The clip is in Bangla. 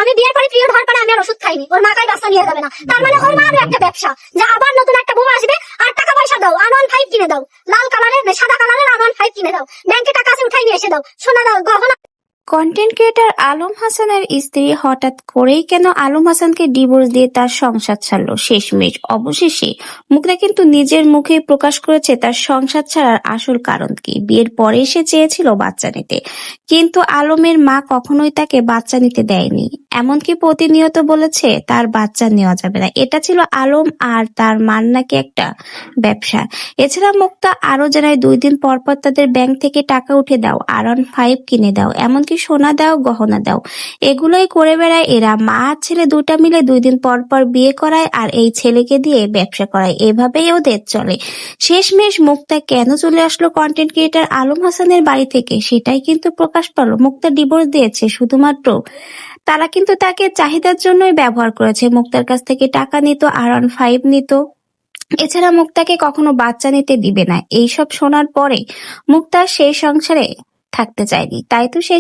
আমি বিয়ের পরে পিরিয়ড হওয়ার পরে আমি আর ওষুধ খাইনি, ওর মাকাই বাচ্চা নিয়ে যাবে না, তার মানে ওর মারও একটা ব্যবসা যে আবার নতুন একটা বউ আসবে আর টাকা পয়সা দাও, R15 কিনে দাও, লাল কালারের সাদা কালারের R15 কিনে দাও, ব্যাংকে টাকা আছে উঠাই নিয়ে এসে দাও, সোনা দাও, গহনা। কন্টেন্ট ক্রিয়েটর আলম হাসানের স্ত্রী হঠাৎ করেই কেন আলম হাসানকে ডিভোর্স দিয়ে তার সংসার ছাড়লো শেষমেশ? অবশেষে মুগ্ধা কিন্তু নিজের মুখেই প্রকাশ করেছে তার সংসার ছাড়ার আসল কারণ কি। বিয়ের পরে সে চেয়েছিল বাচ্চা নিতে, কিন্তু আলমের মা কখনোই তাকে বাচ্চা নিতে দেয়নি, এমনকি প্রতিনিয়ত বলেছে তার বাচ্চা নেওয়া যাবে না। এটা ছিল আলম আর তার মার নাকি একটা ব্যবসা। এছাড়া মুক্তা আরো জানায় 2 দিন পর পর তাদের ব্যাংক থেকে টাকা উঠে দাও, R15 কিনে দাও, এমনকি সোনা দাও, গহনা দাও, এগুলোই করে বেড়ায় এরা। মা আর ছেলে দুটা মিলে 2 দিন পর পর বিয়ে করায় আর এই ছেলেকে দিয়ে ব্যবসা করায়, এভাবেই ওদের চলে। শেষমেশ মুক্তা কেন চলে আসলো কন্টেন্ট ক্রিয়েটর আলম হাসানের বাড়ি থেকে সেটাই কিন্তু প্রকাশ পালো। মুক্তা ডিভোর্স দিয়েছে শুধুমাত্র তারা কিন্তু তাকে চাহিদার জন্যই ব্যবহার করেছে। মুক্তার কাছ থেকে টাকা নিত, R15 নিত, এছাড়া মুক্তাকে কখনো বাচ্চা নিতে দিবে না। এইসব শোনার পরে মুক্তা সেই সংসারে থাকতে চায়নি, তাই তো সে